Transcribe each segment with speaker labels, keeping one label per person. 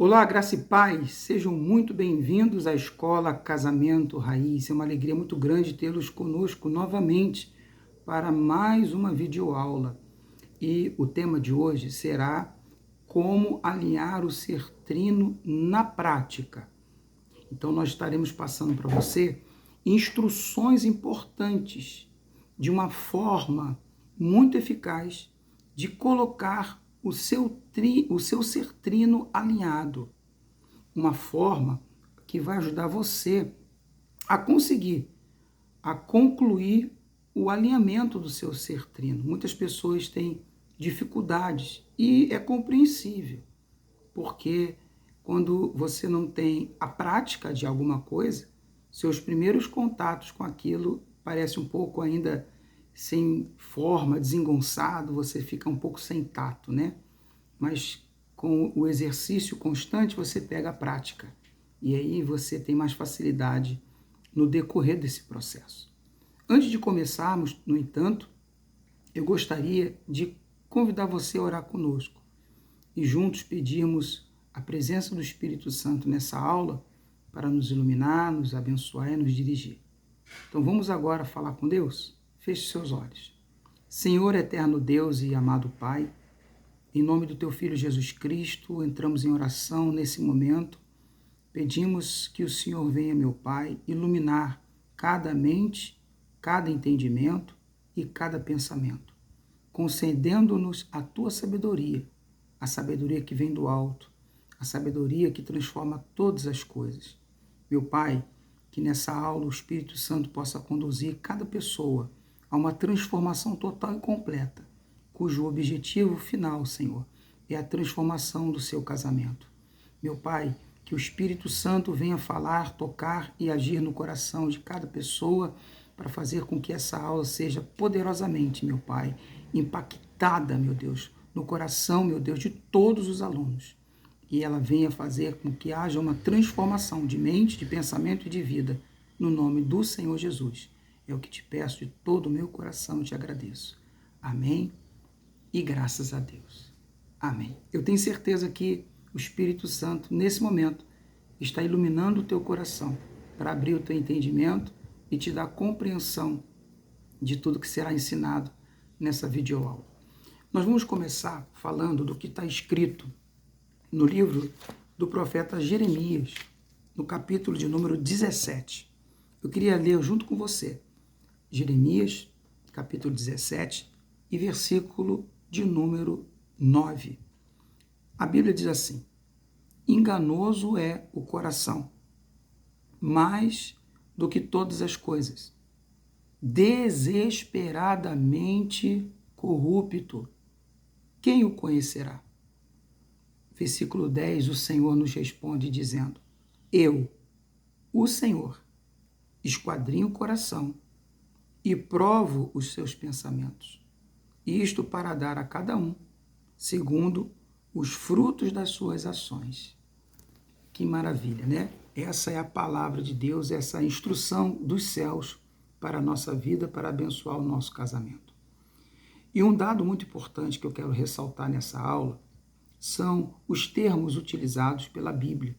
Speaker 1: Olá, graça e paz, sejam muito bem-vindos à Escola Casamento Raiz. É uma alegria muito grande tê-los conosco novamente para mais uma videoaula. E o tema de hoje será como alinhar o ser trino na prática. Então, nós estaremos passando para você instruções importantes de uma forma muito eficaz de colocar o seu ser trino alinhado. Uma forma que vai ajudar você a conseguir, a concluir o alinhamento do seu ser trino. Muitas pessoas têm dificuldades e é compreensível, porque quando você não tem a prática de alguma coisa, seus primeiros contatos com aquilo parece um pouco ainda sem forma, desengonçado, você fica um pouco sem tato, né? Mas com o exercício constante você pega a prática e aí você tem mais facilidade no decorrer desse processo. Antes de começarmos, no entanto, eu gostaria de convidar você a orar conosco e juntos pedirmos a presença do Espírito Santo nessa aula para nos iluminar, nos abençoar e nos dirigir. Então vamos agora falar com Deus? Feche seus olhos. Senhor eterno Deus e amado Pai, em nome do Teu Filho Jesus Cristo, entramos em oração nesse momento. Pedimos que o Senhor venha, meu Pai, iluminar cada mente, cada entendimento e cada pensamento, concedendo-nos a Tua sabedoria, a sabedoria que vem do alto, a sabedoria que transforma todas as coisas. Meu Pai, que nessa aula o Espírito Santo possa conduzir cada pessoa a uma transformação total e completa, cujo objetivo final, Senhor, é a transformação do seu casamento. Meu Pai, que o Espírito Santo venha falar, tocar e agir no coração de cada pessoa para fazer com que essa aula seja poderosamente, meu Pai, impactada, meu Deus, no coração, meu Deus, de todos os alunos. E ela venha fazer com que haja uma transformação de mente, de pensamento e de vida, no nome do Senhor Jesus. É o que te peço de todo o meu coração e te agradeço. Amém e graças a Deus. Amém. Eu tenho certeza que o Espírito Santo, nesse momento, está iluminando o teu coração para abrir o teu entendimento e te dar compreensão de tudo que será ensinado nessa videoaula. Nós vamos começar falando do que está escrito no livro do profeta Jeremias, no capítulo de número 17. Eu queria ler junto com você Jeremias, capítulo 17, e versículo de número 9. A Bíblia diz assim: enganoso é o coração, mais do que todas as coisas, desesperadamente corrupto. Quem o conhecerá? Versículo 10, o Senhor nos responde dizendo: eu, o Senhor, esquadrinho o coração e provo os seus pensamentos, isto para dar a cada um segundo os frutos das suas ações. Que maravilha, né? Essa é a palavra de Deus, essa é a instrução dos céus para a nossa vida, para abençoar o nosso casamento. E um dado muito importante que eu quero ressaltar nessa aula são os termos utilizados pela Bíblia.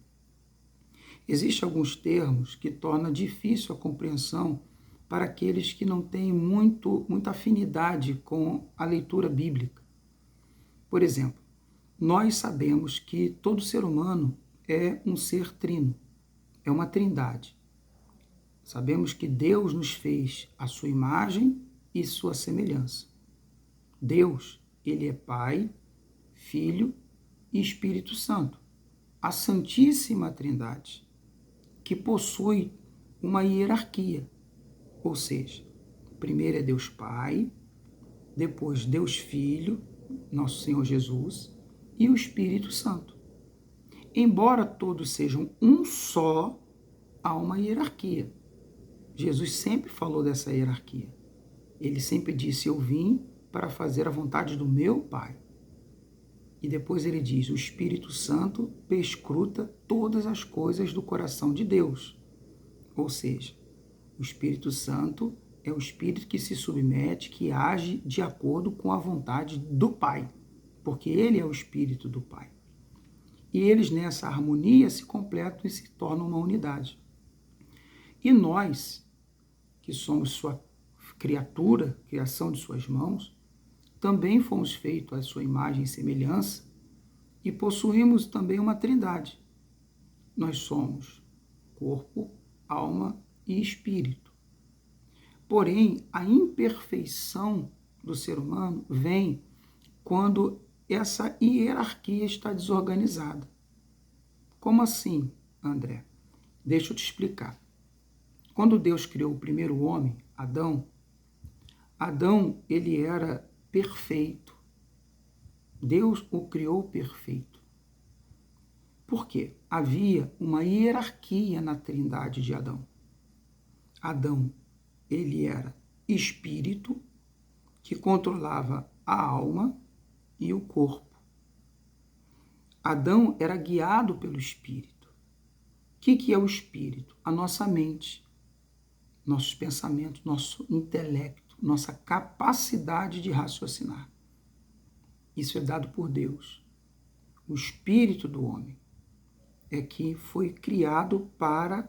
Speaker 1: Existem alguns termos que tornam difícil a compreensão para aqueles que não têm muita afinidade com a leitura bíblica. Por exemplo, nós sabemos que todo ser humano é um ser trino, é uma trindade. Sabemos que Deus nos fez à sua imagem e sua semelhança. Deus, ele é Pai, Filho e Espírito Santo, a Santíssima Trindade, que possui uma hierarquia, ou seja, primeiro é Deus Pai, depois Deus Filho, nosso Senhor Jesus, e o Espírito Santo. Embora todos sejam um só, há uma hierarquia. Jesus sempre falou dessa hierarquia. Ele sempre disse: eu vim para fazer a vontade do meu Pai. E depois ele diz: o Espírito Santo perscruta todas as coisas do coração de Deus. Ou seja, o Espírito Santo é o Espírito que se submete, que age de acordo com a vontade do Pai, porque ele é o Espírito do Pai. E eles, nessa harmonia, se completam e se tornam uma unidade. E nós, que somos sua criatura, criação de suas mãos, também fomos feitos à sua imagem e semelhança e possuímos também uma trindade. Nós somos corpo, alma e espírito. Porém, a imperfeição do ser humano vem quando essa hierarquia está desorganizada. Como assim, André? Deixa eu te explicar. Quando Deus criou o primeiro homem, Adão, ele era perfeito. Deus o criou perfeito. Por quê? Havia uma hierarquia na trindade de Adão. Adão, ele era espírito que controlava a alma e o corpo. Adão era guiado pelo espírito. O que é o espírito? A nossa mente, nossos pensamentos, nosso intelecto, nossa capacidade de raciocinar. Isso é dado por Deus. O espírito do homem é que foi criado para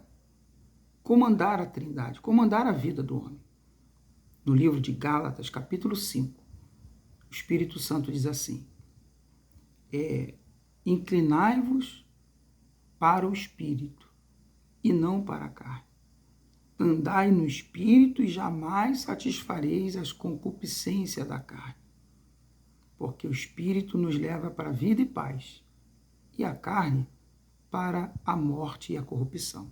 Speaker 1: comandar a trindade, comandar a vida do homem. No livro de Gálatas, capítulo 5, o Espírito Santo diz assim: inclinai-vos para o espírito e não para a carne. Andai no espírito e jamais satisfareis as concupiscências da carne. Porque o espírito nos leva para a vida e paz, e a carne para a morte e a corrupção.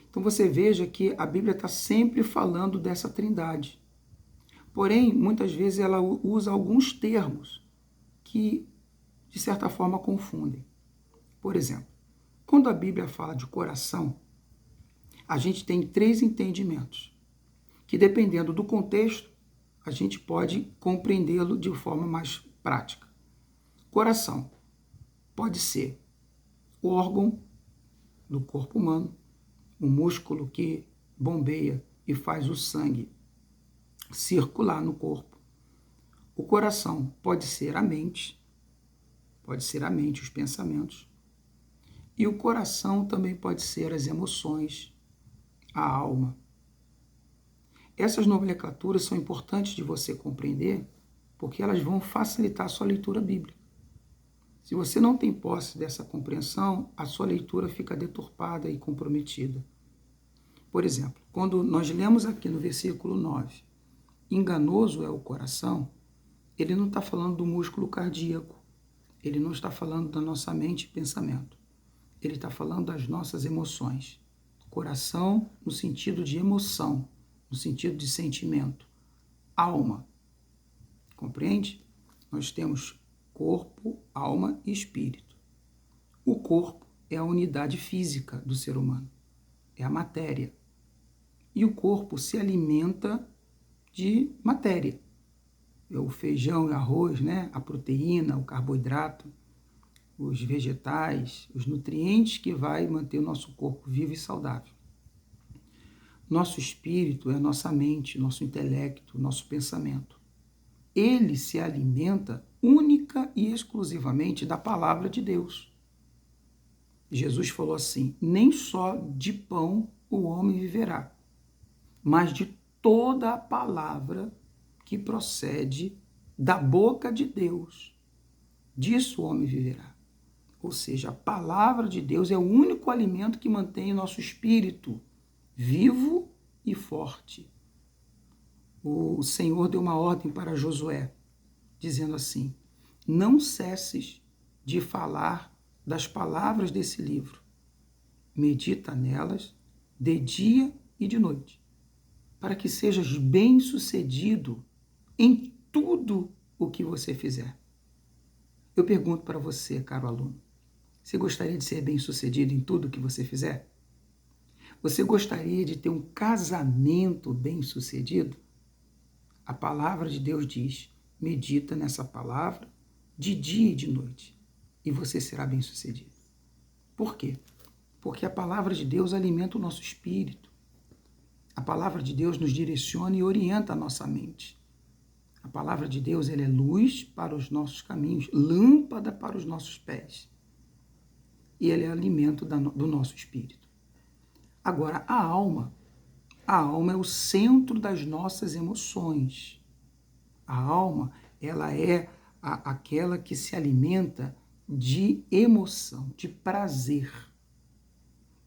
Speaker 1: Então você veja que a Bíblia está sempre falando dessa trindade. Porém, muitas vezes ela usa alguns termos que, de certa forma, confundem. Por exemplo, quando a Bíblia fala de coração, a gente tem 3 entendimentos, que dependendo do contexto, a gente pode compreendê-lo de forma mais prática. Coração pode ser o órgão do corpo humano, o músculo que bombeia e faz o sangue circular no corpo. O coração pode ser a mente, os pensamentos. E o coração também pode ser as emoções, a alma. Essas nomenclaturas são importantes de você compreender, porque elas vão facilitar a sua leitura bíblica. Se você não tem posse dessa compreensão, a sua leitura fica deturpada e comprometida. Por exemplo, quando nós lemos aqui no versículo 9, enganoso é o coração, ele não está falando do músculo cardíaco, ele não está falando da nossa mente e pensamento, ele está falando das nossas emoções. Coração no sentido de emoção, no sentido de sentimento. Alma, compreende? Nós temos corpo, alma e espírito. O corpo é a unidade física do ser humano, é a matéria. E o corpo se alimenta de matéria. É o feijão e arroz, né? A proteína, o carboidrato, os vegetais, os nutrientes que vai manter o nosso corpo vivo e saudável. Nosso espírito é a nossa mente, nosso intelecto, nosso pensamento. Ele se alimenta única e exclusivamente da palavra de Deus. Jesus falou assim: nem só de pão o homem viverá, mas de toda a palavra que procede da boca de Deus. Disso o homem viverá. Ou seja, a palavra de Deus é o único alimento que mantém o nosso espírito vivo e forte. O Senhor deu uma ordem para Josué, dizendo assim: não cesses de falar das palavras desse livro. Medita nelas de dia e de noite, para que sejas bem-sucedido em tudo o que você fizer. Eu pergunto para você, caro aluno, você gostaria de ser bem-sucedido em tudo o que você fizer? Você gostaria de ter um casamento bem-sucedido? A palavra de Deus diz: medita nessa palavra de dia e de noite, e você será bem-sucedido. Por quê? Porque a palavra de Deus alimenta o nosso espírito. A palavra de Deus nos direciona e orienta a nossa mente. A palavra de Deus, ela é luz para os nossos caminhos, lâmpada para os nossos pés. e ele é alimento do nosso espírito. Agora, a alma é o centro das nossas emoções. A alma, ela é aquela que se alimenta de emoção, de prazer.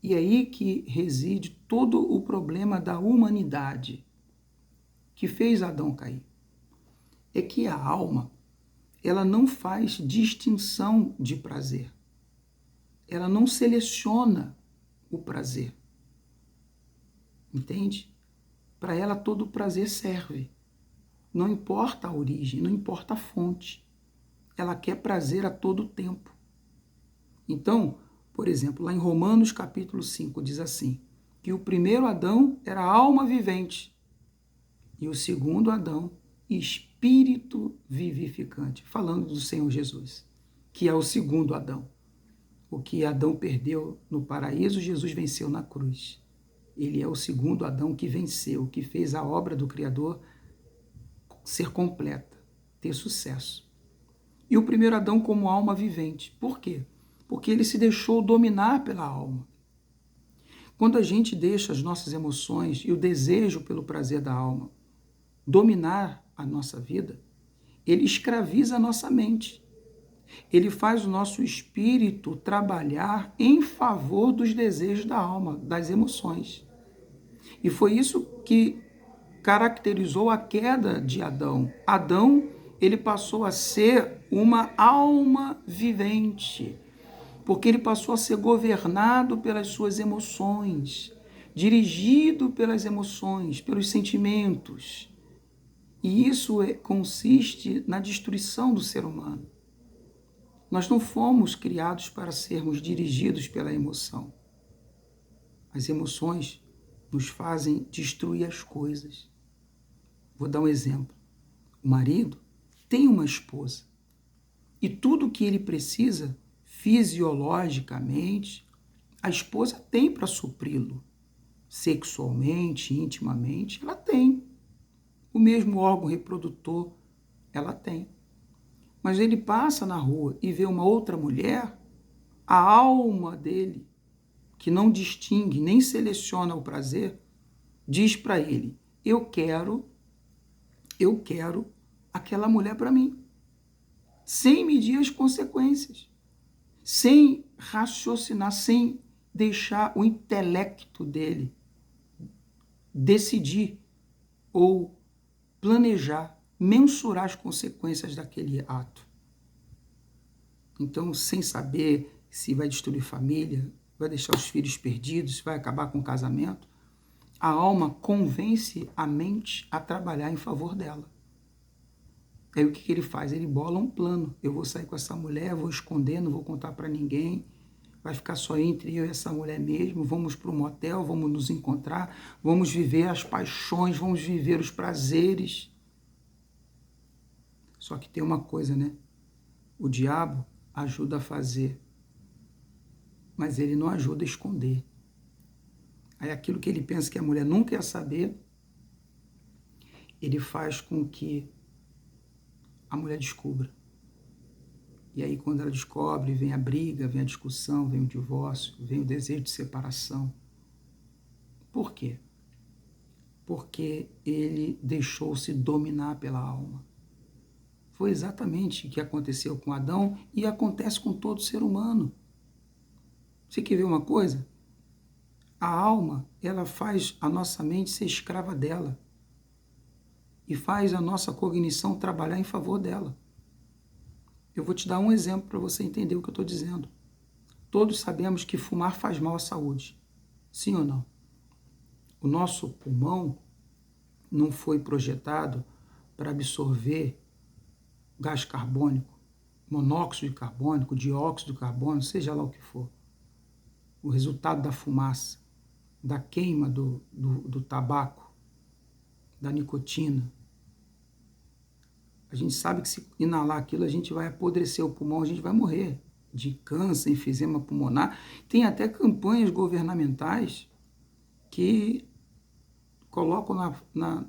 Speaker 1: E é aí que reside todo o problema da humanidade que fez Adão cair. É que a alma, ela não faz distinção de prazer. Ela não seleciona o prazer. Entende? Para ela todo o prazer serve. Não importa a origem, não importa a fonte. Ela quer prazer a todo tempo. Então, por exemplo, lá em Romanos capítulo 5 diz assim, que o primeiro Adão era alma vivente e o segundo Adão, espírito vivificante, falando do Senhor Jesus, que é o segundo Adão. O que Adão perdeu no paraíso, Jesus venceu na cruz. Ele é o segundo Adão que venceu, que fez a obra do Criador ser completa, ter sucesso. E o primeiro Adão como alma vivente. Por quê? Porque ele se deixou dominar pela alma. Quando a gente deixa as nossas emoções e o desejo pelo prazer da alma dominar a nossa vida, ele escraviza a nossa mente. Ele faz o nosso espírito trabalhar em favor dos desejos da alma, das emoções. E foi isso que caracterizou a queda de Adão. Adão, ele passou a ser uma alma vivente, porque ele passou a ser governado pelas suas emoções, dirigido pelas emoções, pelos sentimentos. E isso consiste na destruição do ser humano. Nós não fomos criados para sermos dirigidos pela emoção. As emoções nos fazem destruir as coisas. Vou dar um exemplo. O marido tem uma esposa e tudo o que ele precisa fisiologicamente, a esposa tem para supri-lo. Sexualmente, intimamente, ela tem. O mesmo órgão reprodutor, ela tem. Mas ele passa na rua e vê uma outra mulher, a alma dele, que não distingue nem seleciona o prazer, diz para ele, eu quero aquela mulher para mim, sem medir as consequências, sem raciocinar, sem deixar o intelecto dele decidir ou planejar, mensurar as consequências daquele ato. Então, sem saber se vai destruir família, vai deixar os filhos perdidos, se vai acabar com o casamento, a alma convence a mente a trabalhar em favor dela. Aí o que ele faz? Ele bola um plano. Eu vou sair com essa mulher, vou esconder, não vou contar para ninguém, vai ficar só entre eu e essa mulher mesmo, vamos para um motel, vamos nos encontrar, vamos viver as paixões, vamos viver os prazeres. Só que tem uma coisa, né? O diabo ajuda a fazer, mas ele não ajuda a esconder. Aí aquilo que ele pensa que a mulher nunca ia saber, ele faz com que a mulher descubra. E aí quando ela descobre, vem a briga, vem a discussão, vem o divórcio, vem o desejo de separação. Por quê? Porque ele deixou-se dominar pela alma. Foi exatamente o que aconteceu com Adão e acontece com todo ser humano. Você quer ver uma coisa? A alma, ela faz a nossa mente ser escrava dela e faz a nossa cognição trabalhar em favor dela. Eu vou te dar um exemplo para você entender o que eu estou dizendo. Todos sabemos que fumar faz mal à saúde. Sim ou não? O nosso pulmão não foi projetado para absorver gás carbônico, monóxido de carbônico, dióxido de carbono, seja lá o que for. O resultado da fumaça, da queima do tabaco, da nicotina. A gente sabe que se inalar aquilo, a gente vai apodrecer o pulmão, a gente vai morrer de câncer, enfisema pulmonar. Tem até campanhas governamentais que colocam na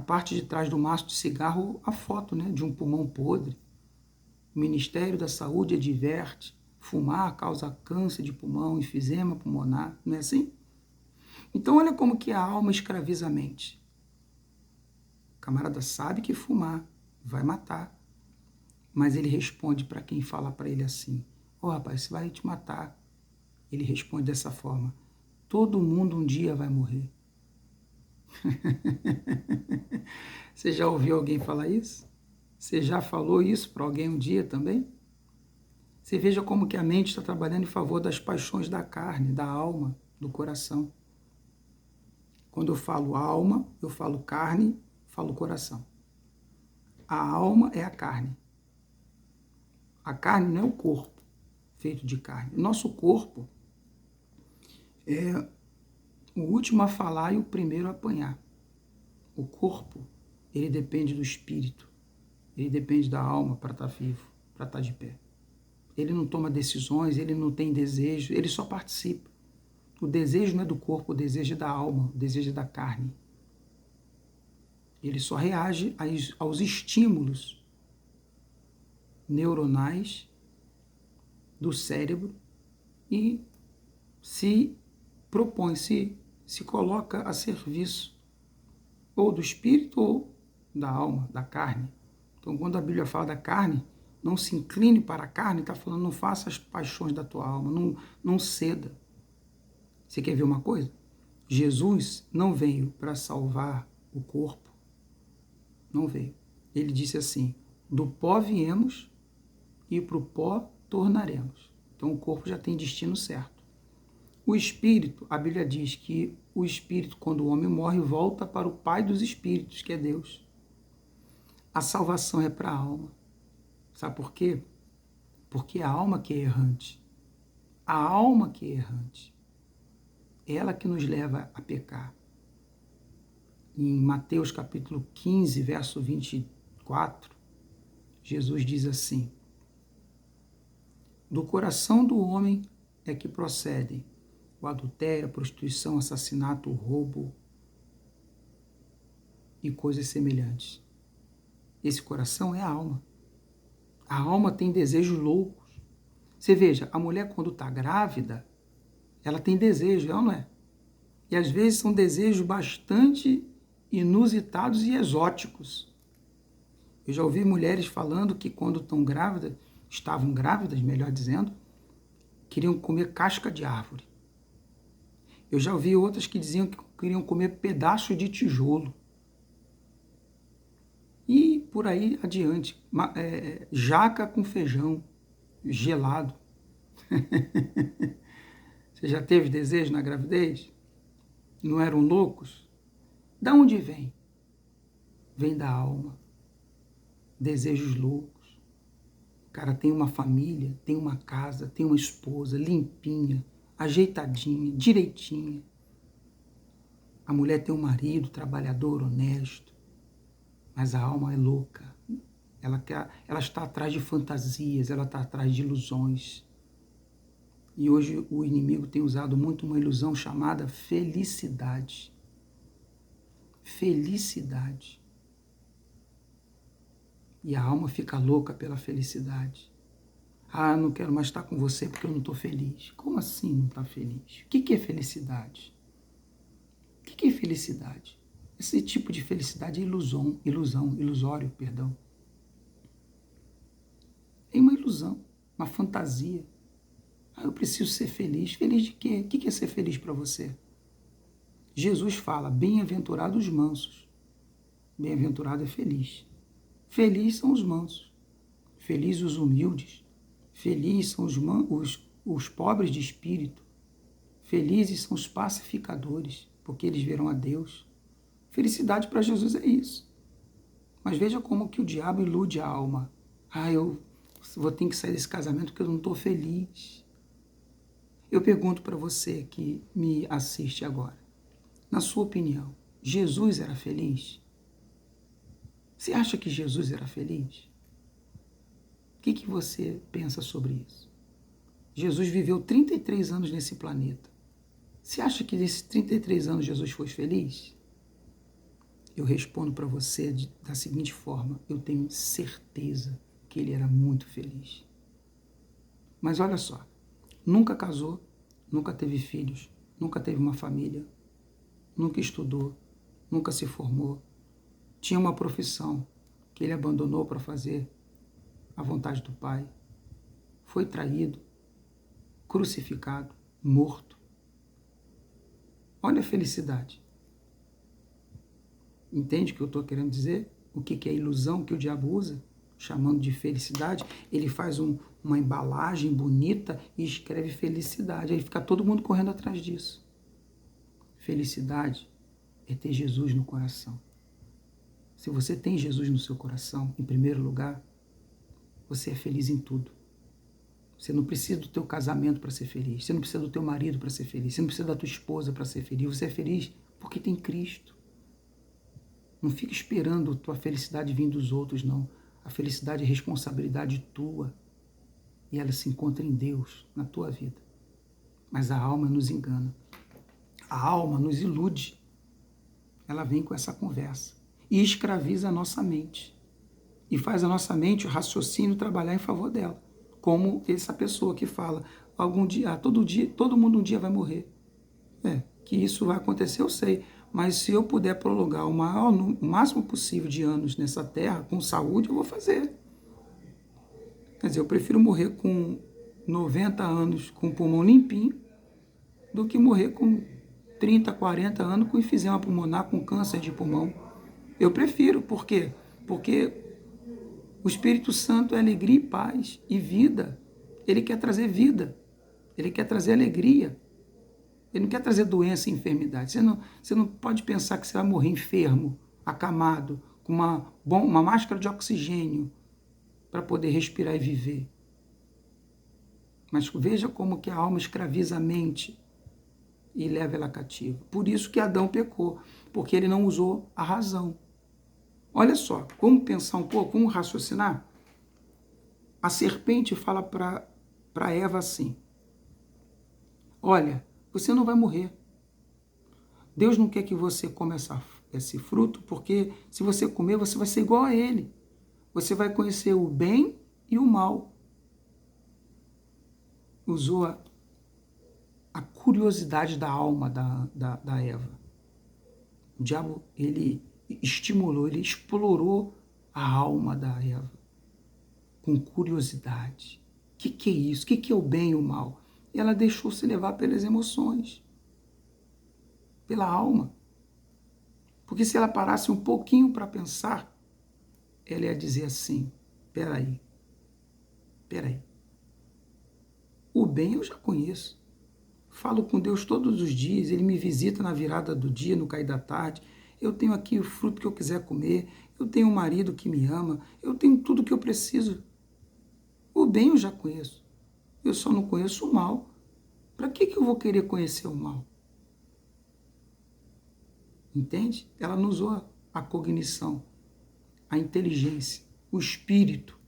Speaker 1: parte de trás do maço de cigarro a foto, né, de um pulmão podre. O Ministério da Saúde adverte Fumar causa câncer de pulmão, enfisema pulmonar, não é assim? Então olha como que a alma escraviza a mente. O camarada sabe que fumar vai matar, mas ele responde para quem fala para ele assim: rapaz, isso vai te matar. Ele responde dessa forma: todo mundo um dia vai morrer. Você já ouviu alguém falar isso? Você já falou isso para alguém um dia também? Você veja como que a mente está trabalhando em favor das paixões da carne, da alma, do coração. Quando eu falo alma, eu falo carne, falo coração. A alma é a carne. A carne não é o corpo feito de carne. O nosso corpo é o último a falar e o primeiro a apanhar. O corpo, ele depende do espírito. Ele depende da alma para estar vivo, para estar de pé. Ele não toma decisões, ele não tem desejo, ele só participa. O desejo não é do corpo, o desejo é da alma, o desejo é da carne. Ele só reage aos estímulos neuronais do cérebro e se propõe, se coloca a serviço ou do espírito ou da alma, da carne. Então, quando a Bíblia fala da carne, não se incline para a carne, está falando, não faça as paixões da tua alma, não ceda. Você quer ver uma coisa? Jesus não veio para salvar o corpo, não veio. Ele disse assim, do pó viemos e para o pó tornaremos. Então o corpo já tem destino certo. O espírito, a Bíblia diz que o espírito, quando o homem morre, volta para o Pai dos espíritos, que é Deus. A salvação é para a alma. Sabe por quê? Porque é a alma que é errante. A alma que é errante. Ela que nos leva a pecar. Em Mateus capítulo 15, verso 24, Jesus diz assim, do coração do homem é que procedem o adultério, a prostituição, assassinato, o roubo e coisas semelhantes. Esse coração é a alma. A alma tem desejos loucos. Você veja, a mulher quando está grávida, ela tem desejo, ela não é? E às vezes são desejos bastante inusitados e exóticos. Eu já ouvi mulheres falando que quando estavam grávidas, melhor dizendo, queriam comer casca de árvore. Eu já ouvi outras que diziam que queriam comer pedaço de tijolo. E por aí adiante, jaca com feijão gelado. Você já teve desejo na gravidez? Não eram loucos? Da onde vem? Vem da alma. Desejos loucos. O cara tem uma família, tem uma casa, tem uma esposa limpinha, ajeitadinha, direitinha. A mulher tem um marido trabalhador, honesto. Mas a alma é louca. Ela está atrás de fantasias, ela está atrás de ilusões. E hoje o inimigo tem usado muito uma ilusão chamada felicidade. Felicidade. E a alma fica louca pela felicidade. Ah, não quero mais estar com você porque eu não estou feliz. Como assim não está feliz? O que é felicidade? O que é felicidade? Esse tipo de felicidade é ilusório, perdão. É uma ilusão, uma fantasia. Ah, eu preciso ser feliz. Feliz de quê? O que é ser feliz para você? Jesus fala, bem-aventurados os mansos. Bem-aventurado é feliz. Felizes são os mansos. Felizes os humildes. Felizes são os pobres de espírito. Felizes são os pacificadores, porque eles verão a Deus. Felicidade para Jesus é isso. Mas veja como que o diabo ilude a alma. Ah, eu vou ter que sair desse casamento porque eu não estou feliz. Eu pergunto para você que me assiste agora. Na sua opinião, Jesus era feliz? Você acha que Jesus era feliz? O que você pensa sobre isso? Jesus viveu 33 anos nesse planeta. Você acha que nesses 33 anos Jesus foi feliz? Eu respondo para você da seguinte forma, eu tenho certeza que ele era muito feliz. Mas olha só, nunca casou, nunca teve filhos, nunca teve uma família, nunca estudou, nunca se formou, tinha uma profissão que ele abandonou para fazer a vontade do Pai, foi traído, crucificado, morto. Olha a felicidade. Entende o que eu estou querendo dizer? O que é a ilusão que o diabo usa? Chamando de felicidade, ele faz uma embalagem bonita e escreve felicidade. Aí fica todo mundo correndo atrás disso. Felicidade é ter Jesus no coração. Se você tem Jesus no seu coração, em primeiro lugar, você é feliz em tudo. Você não precisa do teu casamento para ser feliz. Você não precisa do teu marido para ser feliz. Você não precisa da tua esposa para ser feliz. Você é feliz porque tem Cristo. Não fica esperando a tua felicidade vir dos outros, não. A felicidade é responsabilidade tua. E ela se encontra em Deus, na tua vida. Mas a alma nos engana. A alma nos ilude. Ela vem com essa conversa. E escraviza a nossa mente. E faz a nossa mente, o raciocínio, trabalhar em favor dela. Como essa pessoa que fala, algum dia, todo mundo um dia vai morrer. Que isso vai acontecer, eu sei. Mas se eu puder prolongar o máximo possível de anos nessa terra, com saúde, eu vou fazer. Quer dizer, eu prefiro morrer com 90 anos com o pulmão limpinho do que morrer com 30, 40 anos com enfisema pulmonar, com câncer de pulmão. Eu prefiro, por quê? Porque o Espírito Santo é alegria e paz e vida. Ele quer trazer vida. Ele quer trazer alegria. Ele não quer trazer doença e enfermidade. Você não pode pensar que você vai morrer enfermo, acamado, com uma máscara de oxigênio para poder respirar e viver. Mas veja como que a alma escraviza a mente e leva ela cativa. Por isso que Adão pecou, porque ele não usou a razão. Olha só, vamos pensar um pouco, vamos raciocinar? A serpente fala para Eva assim: olha, você não vai morrer. Deus não quer que você coma esse fruto, porque se você comer, você vai ser igual a ele. Você vai conhecer o bem e o mal. Usou a curiosidade da alma da Eva. O diabo, ele estimulou, ele explorou a alma da Eva com curiosidade. O que é isso? O que é o bem e o mal? E ela deixou-se levar pelas emoções, pela alma. Porque se ela parasse um pouquinho para pensar, ela ia dizer assim: peraí. O bem eu já conheço. Falo com Deus todos os dias, Ele me visita na virada do dia, no cair da tarde. Eu tenho aqui o fruto que eu quiser comer, eu tenho um marido que me ama, eu tenho tudo que eu preciso. O bem eu já conheço. Eu só não conheço o mal. Para que eu vou querer conhecer o mal? Entende? Ela não usou a cognição, a inteligência, o espírito.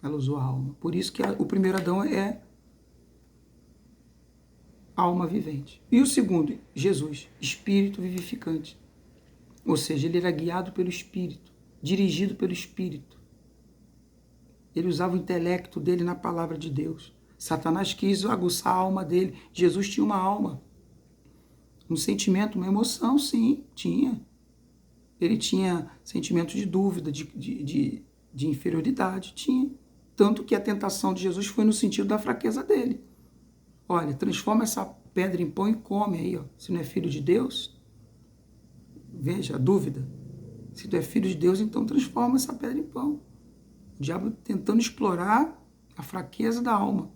Speaker 1: Ela usou a alma. Por isso que o primeiro Adão é alma vivente. E o segundo, Jesus, espírito vivificante. Ou seja, ele era guiado pelo Espírito, dirigido pelo Espírito. Ele usava o intelecto dele na palavra de Deus. Satanás quis aguçar a alma dele. Jesus tinha uma alma, um sentimento, uma emoção, sim, tinha. Ele tinha sentimento de dúvida, de inferioridade, tinha. Tanto que a tentação de Jesus foi no sentido da fraqueza dele. Olha, transforma essa pedra em pão e come aí, ó. Se não é filho de Deus, veja a dúvida. Se tu é filho de Deus, então transforma essa pedra em pão. O diabo tentando explorar a fraqueza da alma.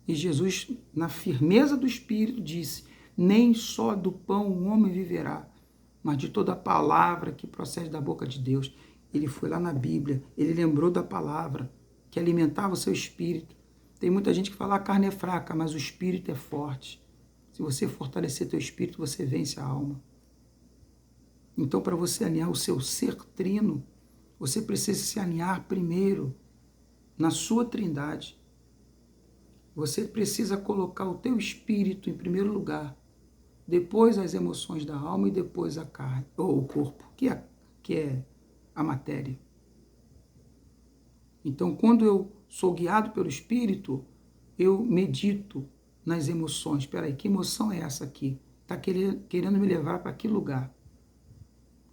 Speaker 1: E Jesus, na firmeza do Espírito, disse: nem só do pão o homem viverá, mas de toda a palavra que procede da boca de Deus. Ele foi lá na Bíblia, ele lembrou da palavra que alimentava o seu espírito. Tem muita gente que fala: a carne é fraca, mas o espírito é forte. Se você fortalecer teu espírito, você vence a alma. Então, para você alinhar o seu ser trino, você precisa se alinhar primeiro na sua trindade. Você precisa colocar o teu espírito em primeiro lugar, depois as emoções da alma e depois a carne, ou o corpo, que é a matéria. Então, quando eu sou guiado pelo Espírito, eu medito nas emoções. Espera aí, que emoção é essa aqui? Está querendo me levar para que lugar?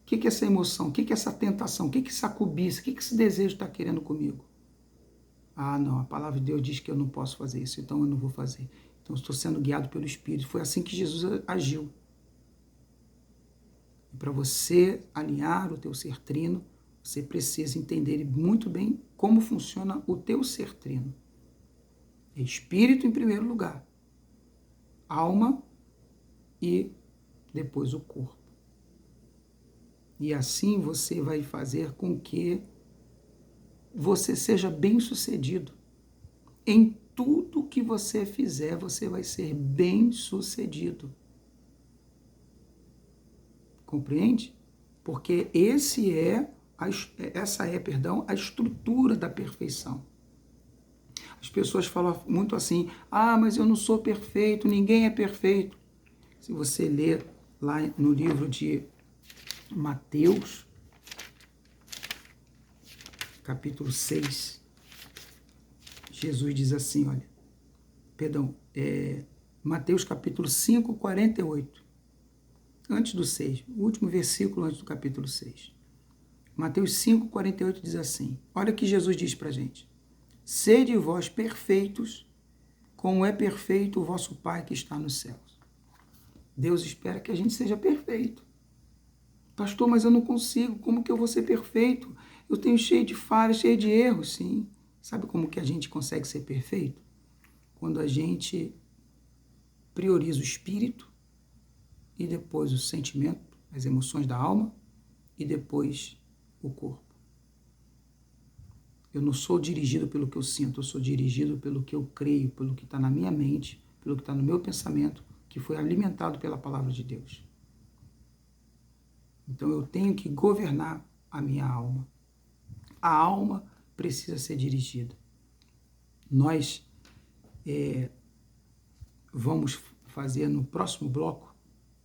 Speaker 1: O que é essa emoção? O que é essa tentação? O que é essa cobiça? O que esse desejo está querendo comigo? Ah, não, a palavra de Deus diz que eu não posso fazer isso, então eu não vou fazer. Então eu estou sendo guiado pelo Espírito. Foi assim que Jesus agiu. E para você alinhar o teu ser trino, você precisa entender muito bem como funciona o teu ser trino. É espírito em primeiro lugar, alma e depois o corpo. E assim você vai fazer com que você seja bem-sucedido. Em tudo que você fizer, você vai ser bem-sucedido. Compreende? Porque essa é a estrutura da perfeição. As pessoas falam muito assim, mas eu não sou perfeito, ninguém é perfeito. Se você ler lá no livro de Mateus, capítulo 6, Jesus diz assim, olha, Mateus capítulo 5, 48, antes do 6, o último versículo antes do capítulo 6. Mateus 5, 48 diz assim, olha o que Jesus diz pra gente, sede vós perfeitos, como é perfeito o vosso Pai que está nos céus. Deus espera que a gente seja perfeito. Pastor, mas eu não consigo, como que eu vou ser perfeito? Eu tenho cheio de falhas, cheio de erros, sim. Sabe como que a gente consegue ser perfeito? Quando a gente prioriza o espírito e depois o sentimento, as emoções da alma e depois o corpo. Eu não sou dirigido pelo que eu sinto, eu sou dirigido pelo que eu creio, pelo que está na minha mente, pelo que está no meu pensamento, que foi alimentado pela palavra de Deus. Então eu tenho que governar a minha alma. A alma precisa ser dirigida. Nós vamos fazer no próximo bloco,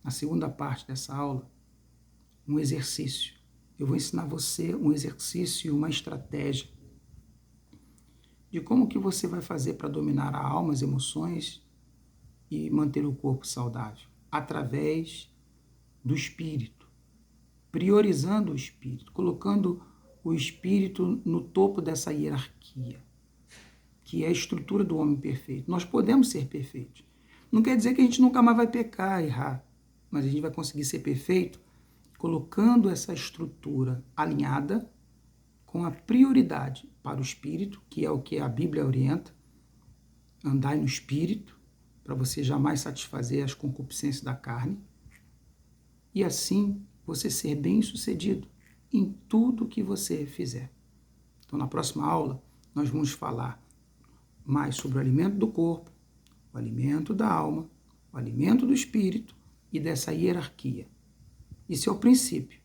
Speaker 1: na segunda parte dessa aula, um exercício. Eu vou ensinar você um exercício e uma estratégia de como que você vai fazer para dominar a alma, as emoções e manter o corpo saudável, através do espírito, priorizando o espírito, colocando o espírito no topo dessa hierarquia, que é a estrutura do homem perfeito. Nós podemos ser perfeitos. Não quer dizer que a gente nunca mais vai pecar, errar, mas a gente vai conseguir ser perfeito colocando essa estrutura alinhada com a prioridade para o espírito, que é o que a Bíblia orienta, andai no espírito, para você jamais satisfazer as concupiscências da carne, e assim você ser bem-sucedido em tudo que você fizer. Então, na próxima aula, nós vamos falar mais sobre o alimento do corpo, o alimento da alma, o alimento do espírito e dessa hierarquia. Isso é o princípio.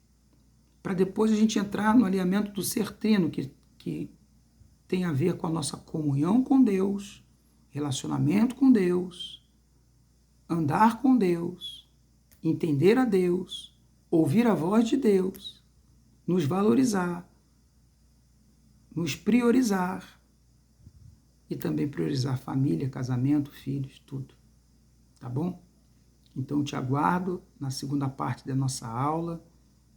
Speaker 1: Para depois a gente entrar no alinhamento do ser trino, que tem a ver com a nossa comunhão com Deus, relacionamento com Deus, andar com Deus, entender a Deus, ouvir a voz de Deus, nos valorizar, nos priorizar e também priorizar família, casamento, filhos, tudo. Tá bom? Então eu te aguardo na segunda parte da nossa aula,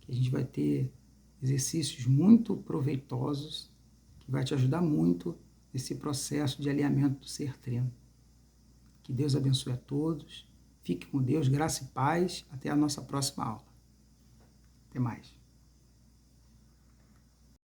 Speaker 1: que a gente vai ter exercícios muito proveitosos, que vai te ajudar muito nesse processo de alinhamento do ser trino. Que Deus abençoe a todos. Fique com Deus, graça e paz. Até a nossa próxima aula. Até mais.